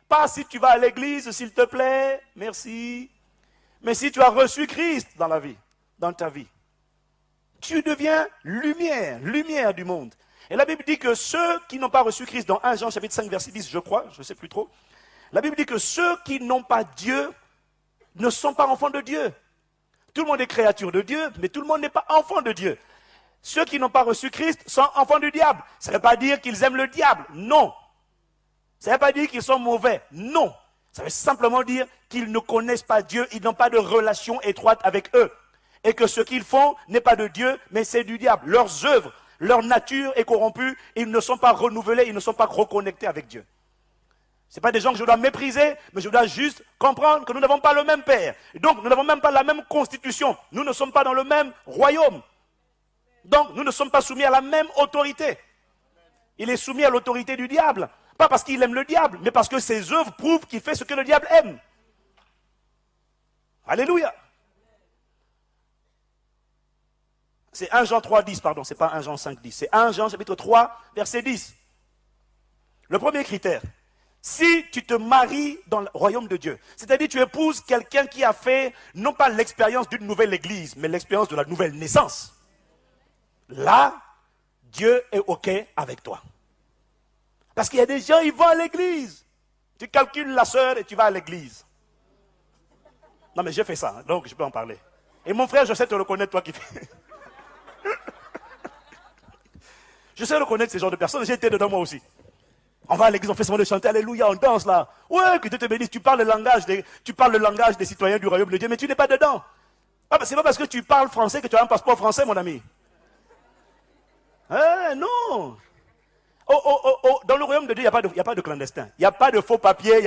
Pas si tu vas à l'église, s'il te plaît, merci. Mais si tu as reçu Christ dans la vie, dans ta vie, tu deviens lumière, lumière du monde. Et la Bible dit que ceux qui n'ont pas reçu Christ, dans 1 Jean chapitre 5 verset 10, je crois, je ne sais plus trop, la Bible dit que ceux qui n'ont pas Dieu ne sont pas enfants de Dieu. Tout le monde est créature de Dieu, mais tout le monde n'est pas enfant de Dieu. Ceux qui n'ont pas reçu Christ sont enfants du diable. Ça ne veut pas dire qu'ils aiment le diable, non. Ça ne veut pas dire qu'ils sont mauvais, non. Ça veut simplement dire qu'ils ne connaissent pas Dieu, ils n'ont pas de relation étroite avec eux. Et que ce qu'ils font n'est pas de Dieu, mais c'est du diable. Leurs œuvres, leur nature est corrompue, ils ne sont pas renouvelés, ils ne sont pas reconnectés avec Dieu. Ce n'est pas des gens que je dois mépriser, mais je dois juste comprendre que nous n'avons pas le même Père. Donc nous n'avons même pas la même constitution. Nous ne sommes pas dans le même royaume. Donc nous ne sommes pas soumis à la même autorité. Il est soumis à l'autorité du diable. Pas parce qu'il aime le diable, mais parce que ses œuvres prouvent qu'il fait ce que le diable aime. Alléluia. C'est 1 Jean 3, 10, pardon, c'est pas 1 Jean 5, 10. C'est 1 Jean chapitre 3, verset 10. Le premier critère, si tu te maries dans le royaume de Dieu, c'est-à-dire tu épouses quelqu'un qui a fait, non pas l'expérience d'une nouvelle église, mais l'expérience de la nouvelle naissance. Là, Dieu est OK avec toi. Parce qu'il y a des gens, ils vont à l'église. Tu calcules la sœur et tu vas à l'église. Non mais j'ai fait ça, donc je peux en parler. Et mon frère, je sais te reconnaître, toi qui fais... Je sais reconnaître ce genre de personnes, j'ai été dedans moi aussi. On va à l'église, on fait seulement de chanter, alléluia, on danse là. Ouais, que Dieu te bénisse, tu parles le langage des citoyens du royaume de Dieu, mais tu n'es pas dedans. Ah, c'est pas parce que tu parles français que tu as un passeport français, mon ami. Non. Dans le royaume de Dieu, il n'y a pas de clandestins. Il n'y a pas de faux papiers, il n'y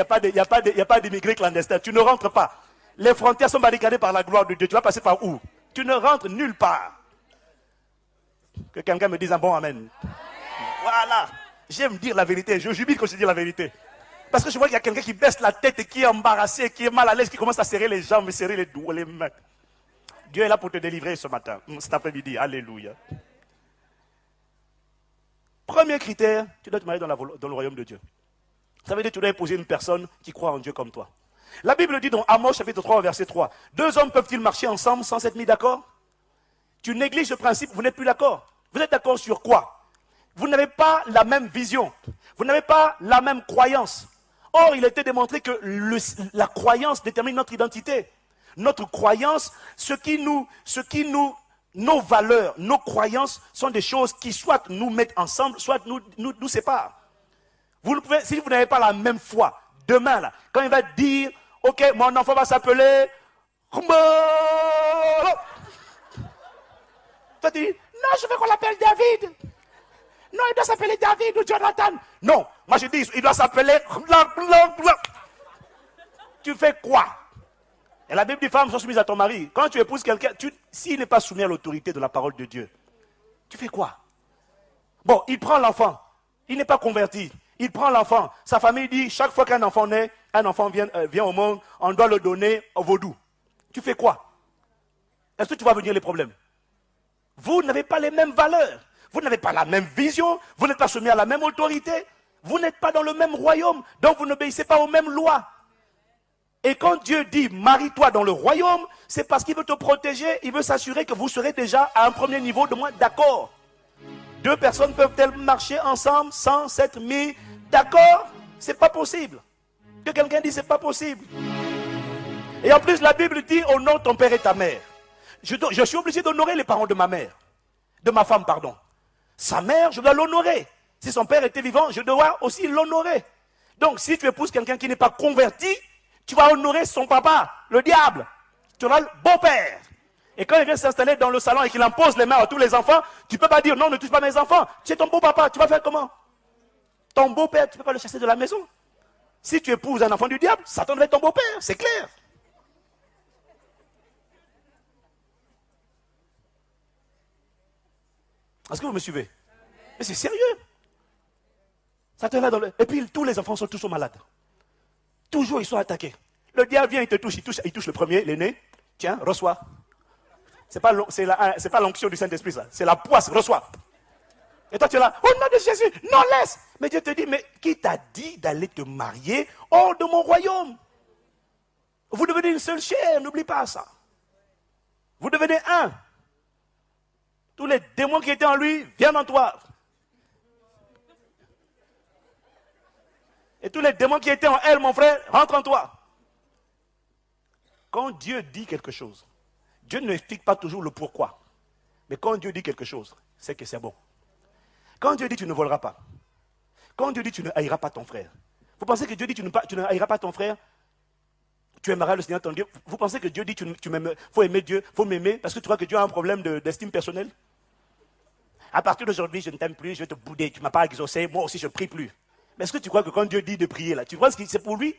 a pas d'immigrés clandestins. Tu ne rentres pas. Les frontières sont barricadées par la gloire de Dieu. Tu vas passer par où? Tu ne rentres nulle part. Que quelqu'un me dise un bon amen. Voilà. J'aime dire la vérité. Je jubile quand je dis la vérité. Parce que je vois qu'il y a quelqu'un qui baisse la tête et qui est embarrassé, qui est mal à l'aise, qui commence à serrer les jambes, serrer les doigts, les mains. Dieu est là pour te délivrer ce matin, cet après-midi. Alléluia. Premier critère, tu dois te marier dans le royaume de Dieu. Ça veut dire que tu dois épouser une personne qui croit en Dieu comme toi. La Bible dit dans Amos chapitre 3 verset 3, 2 hommes peuvent-ils marcher ensemble sans s'être mis d'accord? Tu négliges ce principe, vous n'êtes plus d'accord. Vous êtes d'accord sur quoi? Vous n'avez pas la même vision. Vous n'avez pas la même croyance. Or, il a été démontré que la croyance détermine notre identité. Notre croyance, nos valeurs, nos croyances sont des choses qui soit nous mettent ensemble, soit nous séparent. Si vous n'avez pas la même foi, demain, là, quand il va dire, ok, mon enfant va s'appeler... Toi, tu dis, non, je veux qu'on l'appelle David. Non, il doit s'appeler David ou Jonathan. Non, moi je dis, il doit s'appeler... Tu fais quoi? Et la Bible dit, femmes sont soumises à ton mari. Quand tu épouses quelqu'un, s'il n'est pas soumis à l'autorité de la parole de Dieu, tu fais quoi? Bon, il prend l'enfant. Il n'est pas converti. Il prend l'enfant. Sa famille dit, chaque fois qu'un enfant naît, un enfant vient au monde, on doit le donner au vaudou. Tu fais quoi? Est-ce que tu vas venir les problèmes? Vous n'avez pas les mêmes valeurs. Vous n'avez pas la même vision. Vous n'êtes pas soumis à la même autorité. Vous n'êtes pas dans le même royaume. Donc vous n'obéissez pas aux mêmes lois. Et quand Dieu dit, marie-toi dans le royaume, c'est parce qu'il veut te protéger. Il veut s'assurer que vous serez déjà à un premier niveau de moins d'accord. Deux personnes peuvent-elles marcher ensemble sans s'être mis d'accord? C'est pas possible. Que quelqu'un dise, c'est pas possible. Et en plus, la Bible dit, honore ton père et ta mère. Je suis obligé d'honorer les parents de ma mère. De ma femme, pardon. Sa mère, je dois l'honorer. Si son père était vivant, je dois aussi l'honorer. Donc, si tu épouses quelqu'un qui n'est pas converti, tu vas honorer son papa, le diable. Tu auras le beau-père. Et quand il vient s'installer dans le salon et qu'il impose les mains à tous les enfants, tu ne peux pas dire non, ne touche pas mes enfants. Tu es ton beau-papa, tu vas faire comment? Ton beau-père, tu ne peux pas le chasser de la maison. Si tu épouses un enfant du diable, Satan va être ton beau-père, c'est clair. Est-ce que vous me suivez? Mais c'est sérieux. Satan là dans le... Et puis tous les enfants sont toujours malades. Toujours ils sont attaqués. Le diable vient, il te touche, il touche le premier, l'aîné. Tiens, reçois. C'est pas l'onction du Saint-Esprit ça. C'est la poisse, reçois. Et toi, tu es là, au nom de Jésus, non, laisse. Mais Dieu te dit, mais qui t'a dit d'aller te marier hors de mon royaume? Vous devenez une seule chair, n'oublie pas ça. Vous devenez un. Tous les démons qui étaient en lui viennent en toi. Et tous les démons qui étaient en elle, mon frère, rentrent en toi. Quand Dieu dit quelque chose, Dieu ne explique pas toujours le pourquoi. Mais quand Dieu dit quelque chose, c'est que c'est bon. Quand Dieu dit tu ne voleras pas, quand Dieu dit tu ne haïras pas ton frère, vous pensez que Dieu dit tu ne haïras pas ton frère, tu aimeras le Seigneur ton Dieu. Vous pensez que Dieu dit tu m'aimes, faut aimer Dieu, faut m'aimer parce que tu crois que Dieu a un problème d'estime personnelle? À partir d'aujourd'hui, je ne t'aime plus, je vais te bouder, tu ne m'as pas exaucé, moi aussi je ne prie plus. Mais est-ce que tu crois que quand Dieu dit de prier là, tu crois que c'est pour lui?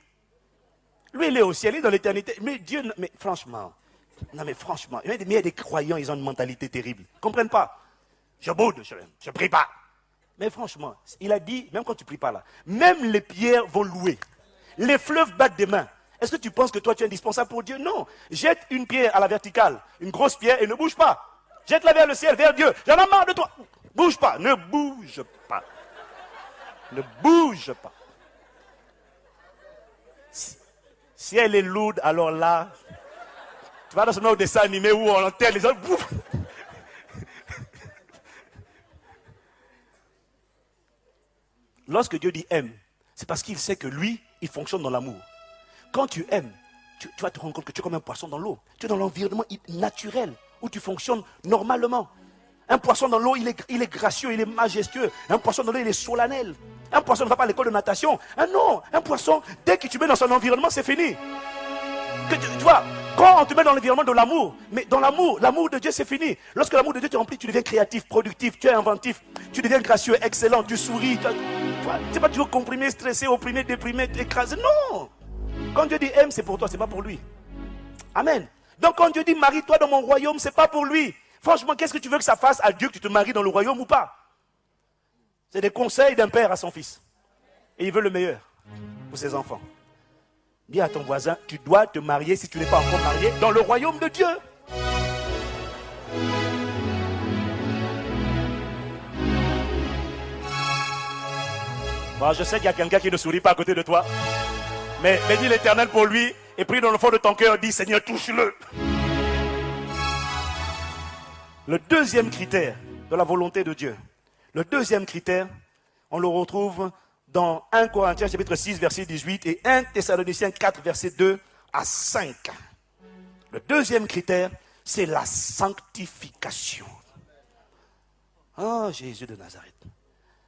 Lui, il est au ciel, il est dans l'éternité. Mais Dieu, mais franchement, il y a des croyants, ils ont une mentalité terrible. Ils ne comprennent pas. Je boude, je ne prie pas. Mais franchement, il a dit, même quand tu ne pries pas là, même les pierres vont louer. Les fleuves battent des mains. Est-ce que tu penses que toi tu es indispensable pour Dieu? Non. Jette une pierre à la verticale, une grosse pierre, et ne bouge pas. Jette-la vers le ciel, vers Dieu. J'en ai marre de toi. Bouge pas, ne bouge pas. Ne bouge pas. Si elle est lourde, alors là, tu vas dans ce dessin animé où on enterre les autres. Bouf. Lorsque Dieu dit aime, c'est parce qu'il sait que lui, il fonctionne dans l'amour. Quand tu aimes, tu vas te rendre compte que tu es comme un poisson dans l'eau. Tu es dans l'environnement naturel, où tu fonctionnes normalement. Un poisson dans l'eau, il est gracieux, il est majestueux. Un poisson dans l'eau, il est solennel. Un poisson ne va pas à l'école de natation. Ah non, un poisson, dès que tu mets dans son environnement, c'est fini. Tu vois, quand on te met dans l'environnement de l'amour, mais dans l'amour de Dieu, c'est fini. Lorsque l'amour de Dieu te remplit, tu deviens créatif, productif, tu es inventif, tu deviens gracieux, excellent, tu souris. Tu n'es pas toujours comprimé, stressé, opprimé, déprimé, écrasé. Non. Quand Dieu dit aime, c'est pour toi, ce n'est pas pour lui. Amen. Donc quand Dieu dit marie-toi dans mon royaume, ce n'est pas pour lui. Franchement, qu'est-ce que tu veux que ça fasse à Dieu que tu te maries dans le royaume ou pas? C'est des conseils d'un père à son fils. Et il veut le meilleur pour ses enfants. Dis à ton voisin, tu dois te marier si tu n'es pas encore marié dans le royaume de Dieu. Bon, je sais qu'il y a quelqu'un qui ne sourit pas à côté de toi. Mais bénis l'Éternel pour lui et prie dans le fond de ton cœur, dis Seigneur, touche-le. Le deuxième critère de la volonté de Dieu, le deuxième critère, on le retrouve dans 1 Corinthiens chapitre 6 verset 18 et 1 Thessaloniciens 4 verset 2 à 5. Le deuxième critère, c'est la sanctification. Oh Jésus de Nazareth.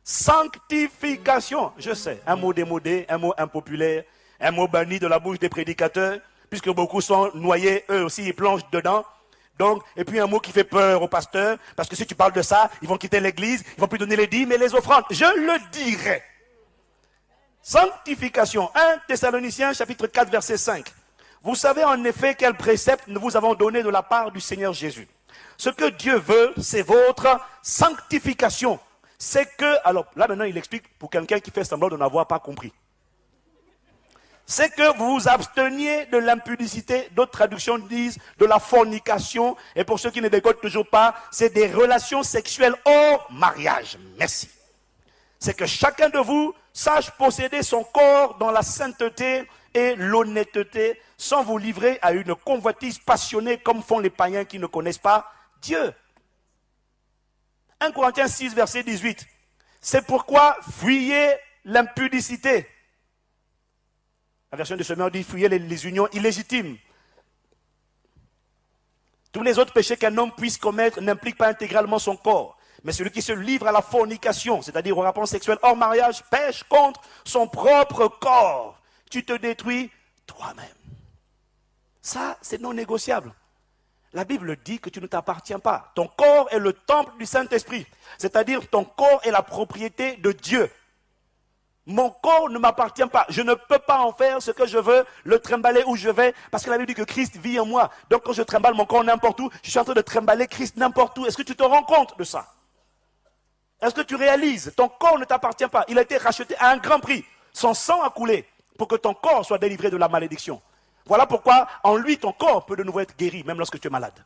Sanctification, je sais, un mot démodé, un mot impopulaire, un mot banni de la bouche des prédicateurs, puisque beaucoup sont noyés, eux aussi ils plongent dedans. Donc, et puis un mot qui fait peur aux pasteurs, parce que si tu parles de ça, ils vont quitter l'église, ils vont plus donner les dîmes et les offrandes. Je le dirai. Sanctification, 1 Thessaloniciens chapitre 4 verset 5. Vous savez en effet quel précepte nous vous avons donné de la part du Seigneur Jésus. Ce que Dieu veut, c'est votre sanctification. C'est que, alors là maintenant il explique pour quelqu'un qui fait semblant de n'avoir pas compris. C'est que vous vous absteniez de l'impudicité, d'autres traductions disent de la fornication, et pour ceux qui ne décodent toujours pas, c'est des relations sexuelles hors mariage. Merci. C'est que chacun de vous sache posséder son corps dans la sainteté et l'honnêteté, sans vous livrer à une convoitise passionnée comme font les païens qui ne connaissent pas Dieu. 1 Corinthiens 6, verset 18. C'est pourquoi fuyez l'impudicité. La version de Semeur dit fuyez les unions illégitimes. Tous les autres péchés qu'un homme puisse commettre n'impliquent pas intégralement son corps. Mais celui qui se livre à la fornication, c'est-à-dire au rapport sexuel hors mariage, pêche contre son propre corps. Tu te détruis toi-même. Ça, c'est non négociable. La Bible dit que tu ne t'appartiens pas. Ton corps est le temple du Saint-Esprit. C'est-à-dire ton corps est la propriété de Dieu. Mon corps ne m'appartient pas. Je ne peux pas en faire ce que je veux, le trimballer où je vais, parce que la Bible dit que Christ vit en moi. Donc quand je trimballe mon corps n'importe où, je suis en train de trimballer Christ n'importe où. Est-ce que tu te rends compte de ça? Est-ce que tu réalises? Ton corps ne t'appartient pas. Il a été racheté à un grand prix. Son sang a coulé pour que ton corps soit délivré de la malédiction. Voilà pourquoi en lui ton corps peut de nouveau être guéri, même lorsque tu es malade.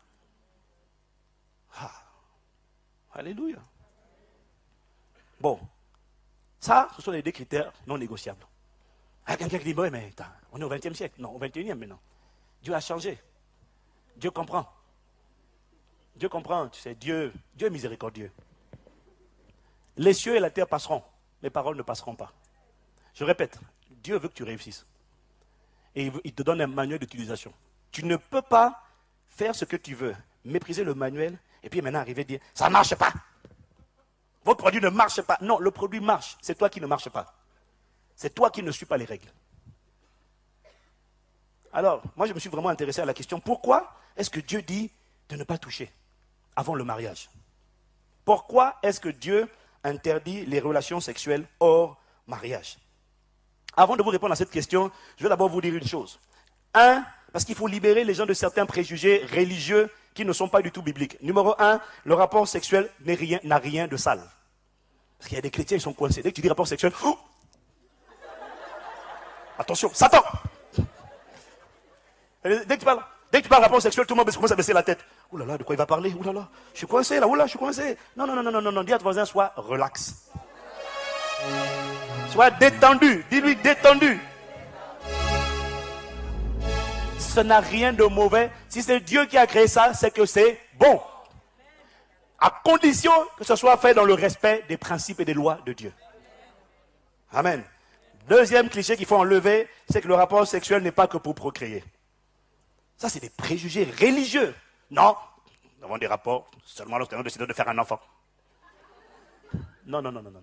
Ah. Alléluia. Bon, ça, ce sont les deux critères non négociables. Il y a quelqu'un qui dit, oui, mais attends, on est au 20e siècle. Non, au 21e maintenant. Dieu a changé. Dieu comprend. Dieu comprend, tu sais, Dieu est miséricordieux. Les cieux et la terre passeront, mes paroles ne passeront pas. Je répète, Dieu veut que tu réussisses. Et il te donne un manuel d'utilisation. Tu ne peux pas faire ce que tu veux, mépriser le manuel, et puis maintenant arriver à dire, ça ne marche pas. Votre produit ne marche pas. Non, le produit marche, c'est toi qui ne marche pas. C'est toi qui ne suis pas les règles. Alors, moi je me suis vraiment intéressé à la question, pourquoi est-ce que Dieu dit de ne pas toucher avant le mariage? Pourquoi est-ce que Dieu interdit les relations sexuelles hors mariage? Avant de vous répondre à cette question, je vais d'abord vous dire une chose. Un, parce qu'il faut libérer les gens de certains préjugés religieux qui ne sont pas du tout bibliques. Numéro un, le rapport sexuel n'a rien de sale. Parce qu'il y a des chrétiens, ils sont coincés. Dès que tu dis rapport sexuel, oh, attention, Satan! Dès que tu parles rapport sexuel, tout le monde commence à baisser la tête. Ouh là là, de quoi il va parler? Ouh là là, je suis coincé là, ouh là, je suis coincé. Non, non, non, non, non, non, dis à ton voisin, sois relax. Sois détendu, dis-lui détendu. Ce n'a rien de mauvais. Si c'est Dieu qui a créé ça, c'est que c'est bon. À condition que ce soit fait dans le respect des principes et des lois de Dieu. Amen. Deuxième cliché qu'il faut enlever, c'est que le rapport sexuel n'est pas que pour procréer. Ça, c'est des préjugés religieux. Non, nous avons des rapports seulement lorsque nous décidons de faire un enfant. Non, non, non, non, non.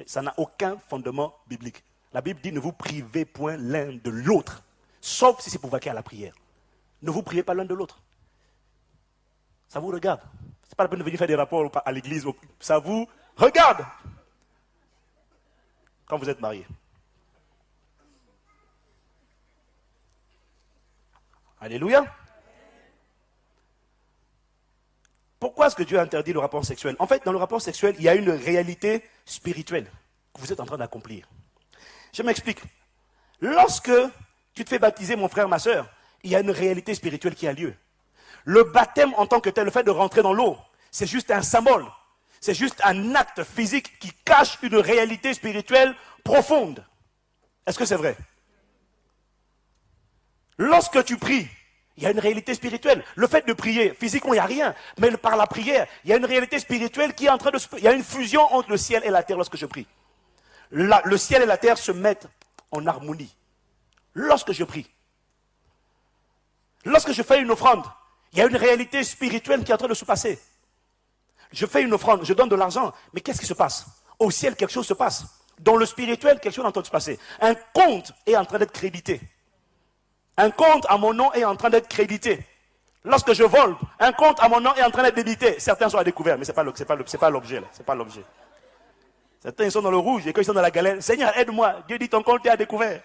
Ça n'a aucun fondement biblique. La Bible dit ne vous privez point l'un de l'autre, sauf si c'est pour vaquer à la prière. Ne vous privez pas l'un de l'autre. Ça vous regarde. Ce n'est pas la peine de venir faire des rapports à l'église. Ça vous regarde. Quand vous êtes marié. Alléluia. Pourquoi est-ce que Dieu a interdit le rapport sexuel? En fait, dans le rapport sexuel, il y a une réalité spirituelle que vous êtes en train d'accomplir. Je m'explique. Lorsque tu te fais baptiser, mon frère, ma soeur, il y a une réalité spirituelle qui a lieu. Le baptême en tant que tel, le fait de rentrer dans l'eau, c'est juste un symbole. C'est juste un acte physique qui cache une réalité spirituelle profonde. Est-ce que c'est vrai? Lorsque tu pries, il y a une réalité spirituelle. Le fait de prier, physiquement, il n'y a rien. Mais par la prière, il y a une réalité spirituelle qui est en train de se... Il y a une fusion entre le ciel et la terre lorsque je prie. Le ciel et la terre se mettent en harmonie. Lorsque je prie. Lorsque je fais une offrande, il y a une réalité spirituelle qui est en train de se passer. Je fais une offrande, je donne de l'argent, mais qu'est-ce qui se passe? Au ciel, quelque chose se passe. Dans le spirituel, quelque chose est en train de se passer. Un compte est en train d'être crédité. Un compte à mon nom est en train d'être crédité. Lorsque je vole, un compte à mon nom est en train d'être débité. Certains sont à découvert, mais ce n'est pas l'objet. C'est pas l'objet. Certains ils sont dans le rouge et quand ils sont dans la galère, Seigneur, aide-moi. Dieu dit ton compte est à découvert.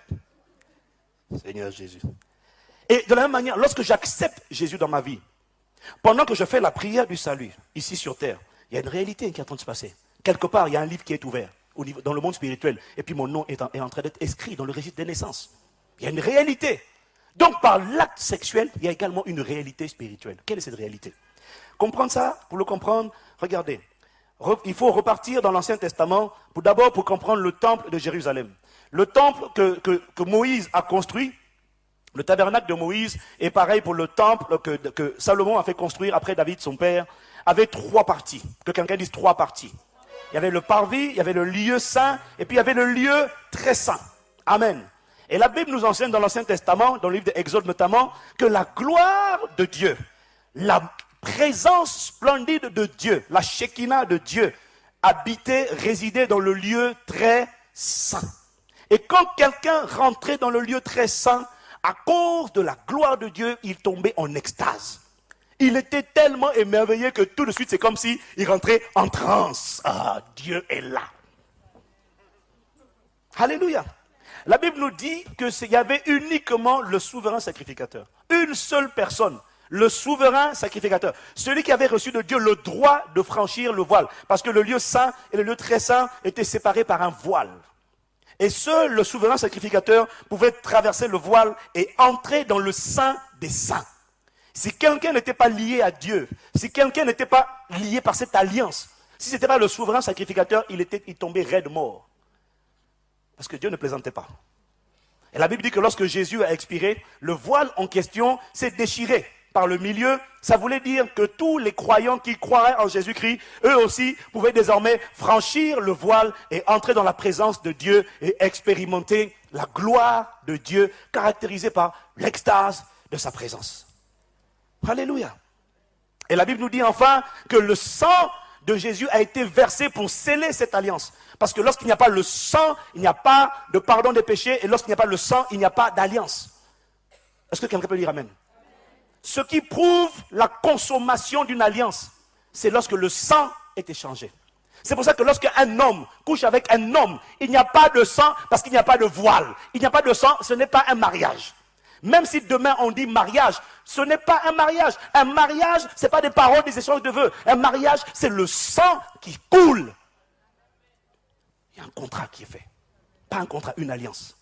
Seigneur Jésus. Et de la même manière, lorsque j'accepte Jésus dans ma vie, pendant que je fais la prière du salut, ici sur terre, il y a une réalité qui est en train de se passer. Quelque part, il y a un livre qui est ouvert dans le monde spirituel. Et puis mon nom est en train d'être inscrit dans le registre des naissances. Il y a une réalité. Donc par l'acte sexuel, il y a également une réalité spirituelle. Quelle est cette réalité? Comprendre ça, pour le comprendre, regardez. Il faut repartir dans l'Ancien Testament d'abord pour comprendre le temple de Jérusalem. Le temple que Moïse a construit, le tabernacle de Moïse, est pareil pour le temple que Salomon a fait construire après David, son père, avait 3 parties. Que quelqu'un dise 3 parties. Il y avait le parvis, il y avait le lieu saint, et puis il y avait le lieu très saint. Amen. Et la Bible nous enseigne dans l'Ancien Testament, dans le livre d'Exode notamment, que la gloire de Dieu, la présence splendide de Dieu, la Shekinah de Dieu, habitait, résidait dans le lieu très saint. Et quand quelqu'un rentrait dans le lieu très saint, à cause de la gloire de Dieu, il tombait en extase. Il était tellement émerveillé que tout de suite, c'est comme s'il rentrait en transe. Ah, Dieu est là. Alléluia. La Bible nous dit qu'il y avait uniquement le souverain sacrificateur. Une seule personne, le souverain sacrificateur. Celui qui avait reçu de Dieu le droit de franchir le voile. Parce que le lieu saint et le lieu très saint étaient séparés par un voile. Et seul le souverain sacrificateur pouvait traverser le voile et entrer dans le saint des saints. Si quelqu'un n'était pas lié à Dieu, si quelqu'un n'était pas lié par cette alliance, Si ce n'était pas le souverain sacrificateur, il tombait raide mort. Parce que Dieu ne plaisantait pas. Et la Bible dit que lorsque Jésus a expiré, le voile en question s'est déchiré par le milieu. Ça voulait dire que tous les croyants qui croiraient en Jésus-Christ, eux aussi, pouvaient désormais franchir le voile et entrer dans la présence de Dieu et expérimenter la gloire de Dieu, caractérisée par l'extase de sa présence. Alléluia. Et la Bible nous dit enfin que le sang de Jésus a été versé pour sceller cette alliance. Parce que lorsqu'il n'y a pas le sang, il n'y a pas de pardon des péchés. Et lorsqu'il n'y a pas le sang, il n'y a pas d'alliance. Est-ce que quelqu'un peut dire amen? Ce qui prouve la consommation d'une alliance, c'est lorsque le sang est échangé. C'est pour ça que lorsqu'un homme couche avec un homme, il n'y a pas de sang parce qu'il n'y a pas de voile. Il n'y a pas de sang, ce n'est pas un mariage. Même si demain on dit mariage, ce n'est pas un mariage. Un mariage, ce n'est pas des paroles, des échanges de vœux. Un mariage, c'est le sang qui coule. Il y a un contrat qui est fait. Pas un contrat, une alliance.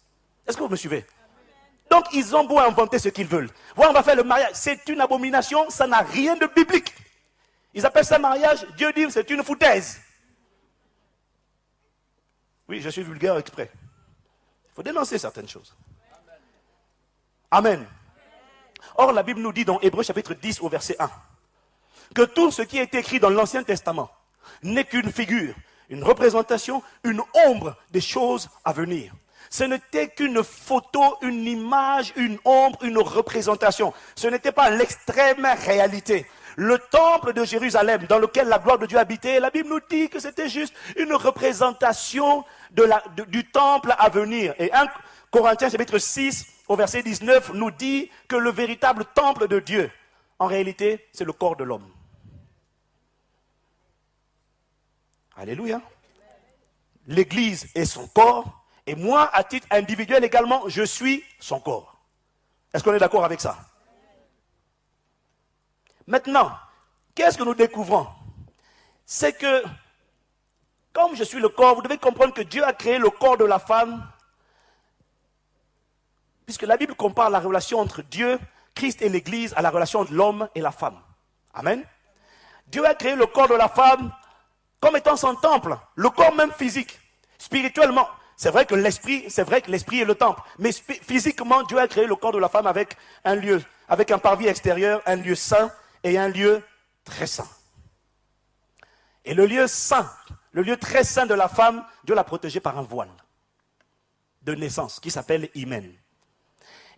Est-ce que vous me suivez? Donc ils ont beau inventer ce qu'ils veulent. Voilà, on va faire le mariage. C'est une abomination, ça n'a rien de biblique. Ils appellent ça mariage, Dieu dit c'est une foutaise. Oui, je suis vulgaire exprès. Il faut dénoncer certaines choses. Amen. Or, la Bible nous dit dans Hébreux chapitre 10 au verset 1 que tout ce qui est écrit dans l'Ancien Testament n'est qu'une figure, une représentation, une ombre des choses à venir. Ce n'était qu'une photo, une image, une ombre, une représentation. Ce n'était pas l'extrême réalité. Le temple de Jérusalem dans lequel la gloire de Dieu habitait, la Bible nous dit que c'était juste une représentation du temple à venir. Et 1 Corinthiens chapitre 6 au verset 19 nous dit que le véritable temple de Dieu, en réalité, c'est le corps de l'homme. Alléluia. L'Église est son corps, et moi, à titre individuel également, je suis son corps. Est-ce qu'on est d'accord avec ça? Maintenant, qu'est-ce que nous découvrons? C'est que, comme je suis le corps, vous devez comprendre que Dieu a créé le corps de la femme, puisque la Bible compare la relation entre Dieu, Christ et l'Église à la relation entre l'homme et la femme. Amen. Dieu a créé le corps de la femme comme étant son temple, le corps même physique, spirituellement. C'est vrai que l'esprit est le temple, mais physiquement, Dieu a créé le corps de la femme avec un lieu, avec un parvis extérieur, un lieu saint et un lieu très saint. Et le lieu saint, le lieu très saint de la femme, Dieu l'a protégé par un voile de naissance qui s'appelle hymen.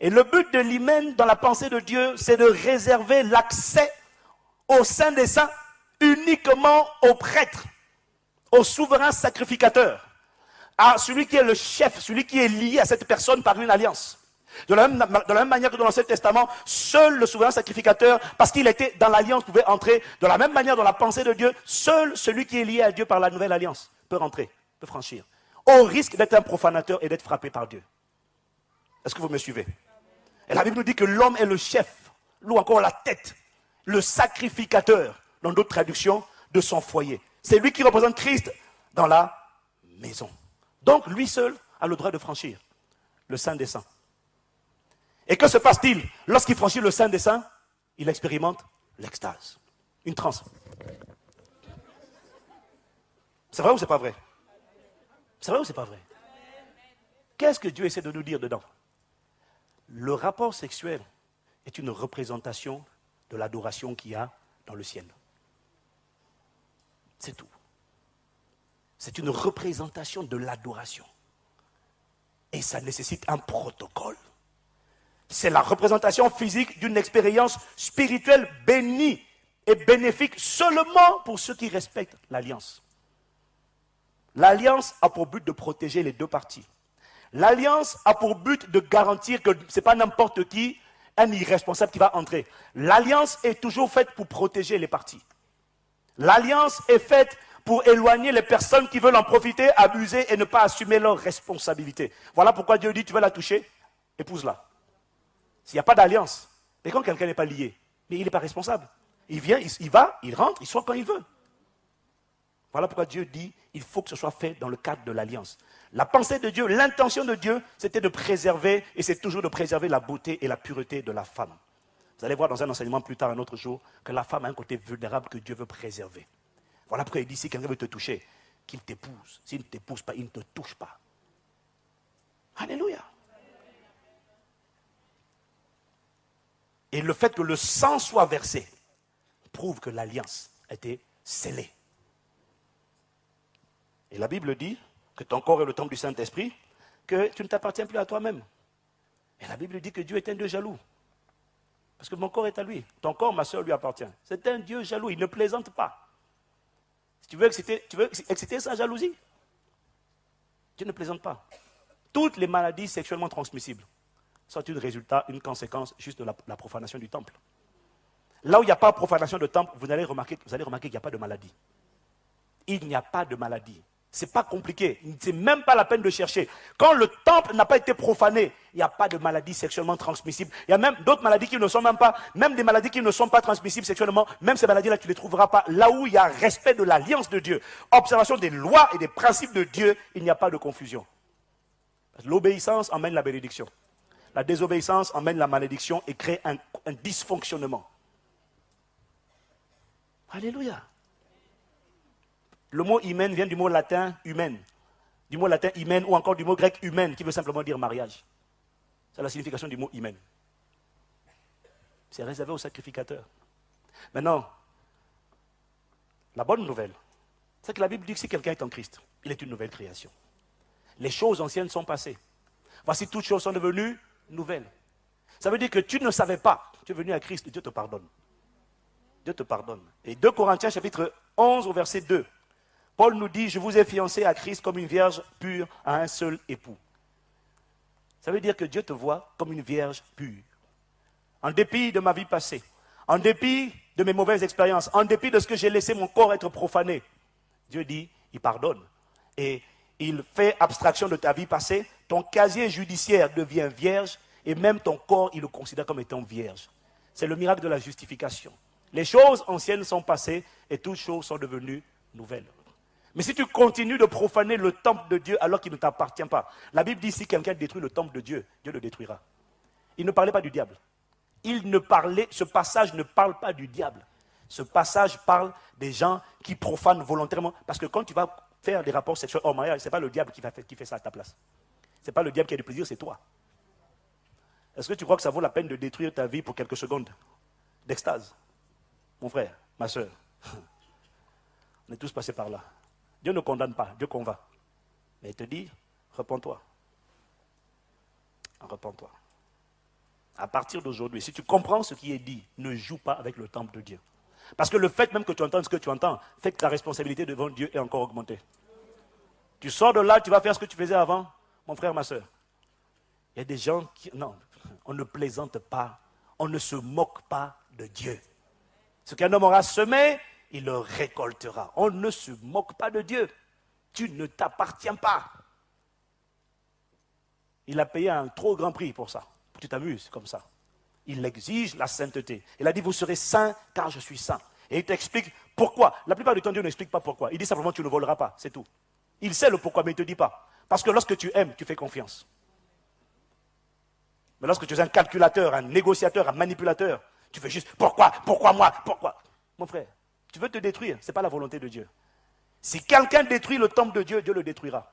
Et le but de l'hymen dans la pensée de Dieu, c'est de réserver l'accès au Saint des Saints uniquement aux prêtres, au souverain sacrificateur, à celui qui est le chef, celui qui est lié à cette personne par une alliance. De la même manière que dans l'Ancien Testament, seul le souverain sacrificateur, parce qu'il était dans l'alliance, pouvait entrer. De la même manière, dans la pensée de Dieu, seul celui qui est lié à Dieu par la nouvelle alliance peut rentrer, peut franchir, au risque d'être un profanateur et d'être frappé par Dieu. Est-ce que vous me suivez? Et la Bible nous dit que l'homme est le chef, ou encore la tête, le sacrificateur, dans d'autres traductions, de son foyer. C'est lui qui représente Christ dans la maison. Donc, lui seul a le droit de franchir le Saint des Saints. Et que se passe-t-il? Lorsqu'il franchit le Saint des Saints, il expérimente l'extase, une transe. C'est vrai ou c'est pas vrai? C'est vrai ou c'est pas vrai? Qu'est-ce que Dieu essaie de nous dire dedans? Le rapport sexuel est une représentation de l'adoration qu'il y a dans le ciel. C'est tout. C'est une représentation de l'adoration. Et ça nécessite un protocole. C'est la représentation physique d'une expérience spirituelle bénie et bénéfique seulement pour ceux qui respectent l'alliance. L'alliance a pour but de protéger les deux parties. L'alliance a pour but de garantir que ce n'est pas n'importe qui, un irresponsable qui va entrer. L'alliance est toujours faite pour protéger les parties. L'alliance est faite pour éloigner les personnes qui veulent en profiter, abuser et ne pas assumer leurs responsabilités. Voilà pourquoi Dieu dit, tu veux la toucher, épouse-la. S'il n'y a pas d'alliance, et quand quelqu'un n'est pas lié, mais il n'est pas responsable. Il vient, il va, il rentre, il sort quand il veut. Voilà pourquoi Dieu dit, il faut que ce soit fait dans le cadre de l'alliance. La pensée de Dieu, l'intention de Dieu, c'était de préserver, et c'est toujours de préserver la beauté et la pureté de la femme. Vous allez voir dans un enseignement plus tard, un autre jour, que la femme a un côté vulnérable que Dieu veut préserver. Voilà pourquoi il dit, si quelqu'un veut te toucher, qu'il t'épouse. S'il ne t'épouse pas, il ne te touche pas. Alléluia. Et le fait que le sang soit versé prouve que l'alliance a été scellée. Et la Bible dit que ton corps est le temple du Saint-Esprit, que tu ne t'appartiens plus à toi-même. Et la Bible dit que Dieu est un Dieu jaloux. Parce que mon corps est à lui. Ton corps, ma soeur, lui appartient. C'est un Dieu jaloux, il ne plaisante pas. Si tu veux exciter sa jalousie, Dieu ne plaisante pas. Toutes les maladies sexuellement transmissibles sont une conséquence juste de la profanation du temple. Là où il n'y a pas de profanation de temple, vous allez remarquer qu'il n'y a pas de maladie. Il n'y a pas de maladie. Ce n'est pas compliqué. Ce n'est même pas la peine de chercher. Quand le temple n'a pas été profané, il n'y a pas de maladie sexuellement transmissible. Il y a même d'autres maladies qui ne sont même pas, même des maladies qui ne sont pas transmissibles sexuellement, même ces maladies-là, tu ne les trouveras pas. Là où il y a respect de l'alliance de Dieu, observation des lois et des principes de Dieu, il n'y a pas de confusion. L'obéissance emmène la bénédiction. La désobéissance emmène la malédiction et crée un dysfonctionnement. Alléluia. Le mot hymen vient du mot latin humaine. Du mot latin hymen ou encore du mot grec humaine qui veut simplement dire mariage. C'est la signification du mot hymen. C'est réservé aux sacrificateurs. Maintenant, la bonne nouvelle, c'est que la Bible dit que si quelqu'un est en Christ, il est une nouvelle création. Les choses anciennes sont passées. Voici, toutes choses sont devenues nouvelles. Ça veut dire que tu ne savais pas. Tu es venu à Christ, Dieu te pardonne. Dieu te pardonne. Et 2 Corinthiens chapitre 11 au verset 2. Paul nous dit, je vous ai fiancé à Christ comme une vierge pure à un seul époux. Ça veut dire que Dieu te voit comme une vierge pure. En dépit de ma vie passée, en dépit de mes mauvaises expériences, en dépit de ce que j'ai laissé mon corps être profané, Dieu dit, il pardonne. Et il fait abstraction de ta vie passée, ton casier judiciaire devient vierge, et même ton corps, il le considère comme étant vierge. C'est le miracle de la justification. Les choses anciennes sont passées, et toutes choses sont devenues nouvelles. Mais si tu continues de profaner le temple de Dieu alors qu'il ne t'appartient pas, la Bible dit si quelqu'un détruit le temple de Dieu, Dieu le détruira. Il ne parlait pas du diable. Ce passage ne parle pas du diable. Ce passage parle des gens qui profanent volontairement. Parce que quand tu vas faire des rapports sexuels hors mariage, ce n'est pas le diable qui fait ça à ta place. Ce n'est pas le diable qui a du plaisir, c'est toi. Est-ce que tu crois que ça vaut la peine de détruire ta vie pour quelques secondes d'extase? Mon frère, ma soeur, on est tous passés par là. Dieu ne condamne pas, Dieu convainc. Mais il te dit, repens-toi. Repens-toi. À partir d'aujourd'hui, si tu comprends ce qui est dit, ne joue pas avec le temple de Dieu. Parce que le fait même que tu entends ce que tu entends, fait que ta responsabilité devant Dieu est encore augmentée. Tu sors de là, tu vas faire ce que tu faisais avant, mon frère, ma soeur. Il y a des gens qui... Non, on ne plaisante pas, on ne se moque pas de Dieu. Ce qu'un homme aura semé, il le récoltera. On ne se moque pas de Dieu. Tu ne t'appartiens pas. Il a payé un trop grand prix pour ça. Tu t'amuses comme ça. Il exige la sainteté. Il a dit, vous serez saints car je suis saint. Et il t'explique pourquoi. La plupart du temps, Dieu n'explique pas pourquoi. Il dit simplement, tu ne voleras pas, c'est tout. Il sait le pourquoi, mais il ne te dit pas. Parce que lorsque tu aimes, tu fais confiance. Mais lorsque tu es un calculateur, un négociateur, un manipulateur, tu fais juste, pourquoi moi, pourquoi? Mon frère, tu veux te détruire, ce n'est pas la volonté de Dieu. Si quelqu'un détruit le temple de Dieu, Dieu le détruira.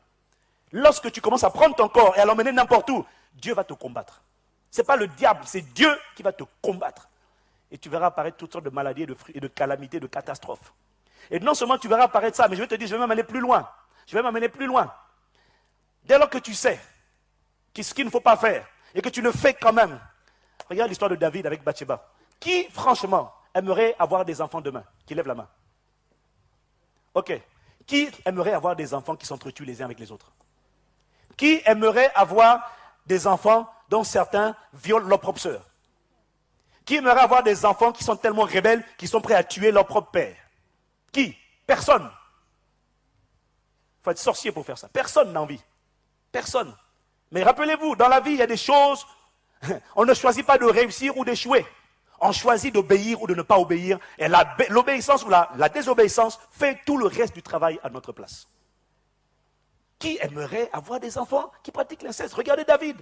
Lorsque tu commences à prendre ton corps et à l'emmener n'importe où, Dieu va te combattre. Ce n'est pas le diable, c'est Dieu qui va te combattre. Et tu verras apparaître toutes sortes de maladies, de calamités, de catastrophes. Et non seulement tu verras apparaître ça, mais je vais te dire, je vais même aller plus loin. Je vais m'amener plus loin. Dès lors que tu sais ce qu'il ne faut pas faire, et que tu le fais quand même. Regarde l'histoire de David avec Bathsheba. Qui, franchement, aimerait avoir des enfants demain? Qui lève la main. Ok. Qui aimerait avoir des enfants qui s'entretuent les uns avec les autres? Qui aimerait avoir des enfants dont certains violent leur propre sœur? Qui aimerait avoir des enfants qui sont tellement rebelles qu'ils sont prêts à tuer leur propre père? Qui? Personne. Il faut être sorcier pour faire ça. Personne n'a envie. Personne. Mais rappelez-vous, dans la vie, il y a des choses, on ne choisit pas de réussir ou d'échouer. On choisit d'obéir ou de ne pas obéir. Et l'obéissance ou la désobéissance fait tout le reste du travail à notre place. Qui aimerait avoir des enfants qui pratiquent l'inceste? Regardez David.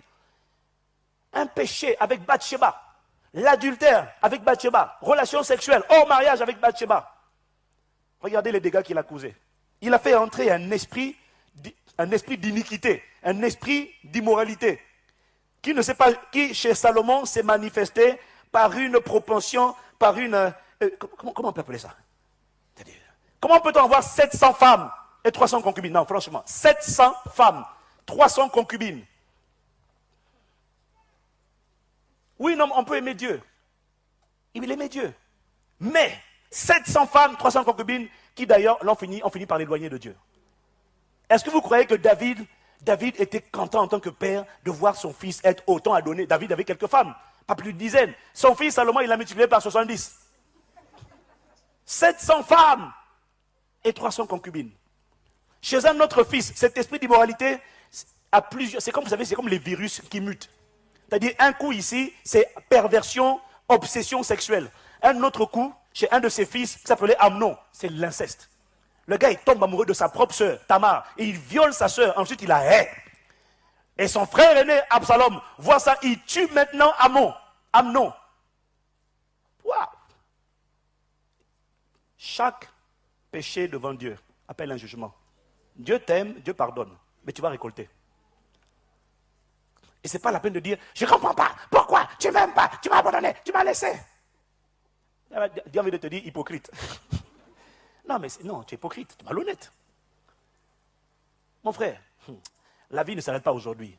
Un péché avec Bathsheba. L'adultère avec Bathsheba. Relation sexuelle hors mariage avec Bathsheba. Regardez les dégâts qu'il a causés. Il a fait entrer un esprit d'iniquité, un esprit d'immoralité, qui ne sait pas, qui chez Salomon s'est manifesté par une propension, par une... comment on peut appeler ça? Comment peut-on avoir 700 femmes et 300 concubines? Non, franchement, 700 femmes, 300 concubines. Oui, non, on peut aimer Dieu. Il aimait Dieu. Mais 700 femmes, 300 concubines, qui d'ailleurs ont fini par l'éloigner de Dieu. Est-ce que vous croyez que David était content en tant que père de voir son fils être autant adonné? David avait quelques femmes, pas plus de dizaines. Son fils Salomon, il l'a multiplié par 70. 700 femmes et 300 concubines. Chez un autre fils, cet esprit d'immoralité a plusieurs... C'est comme, vous savez, c'est comme les virus qui mutent. C'est-à-dire, un coup ici, c'est perversion, obsession sexuelle. Un autre coup, chez un de ses fils, qui s'appelait Amnon, c'est l'inceste. Le gars, il tombe amoureux de sa propre sœur, Tamar, et il viole sa sœur, ensuite il la hait. Et son frère aîné, Absalom, voit ça, il tue maintenant Amnon. Waouh! Chaque péché devant Dieu appelle un jugement. Dieu t'aime, Dieu pardonne, mais tu vas récolter. Et ce n'est pas la peine de dire, je ne comprends pas, pourquoi tu ne m'aimes pas, tu m'as abandonné, tu m'as laissé. Dieu a envie de te dire hypocrite. Non, tu es hypocrite, tu es malhonnête. Mon frère, la vie ne s'arrête pas aujourd'hui.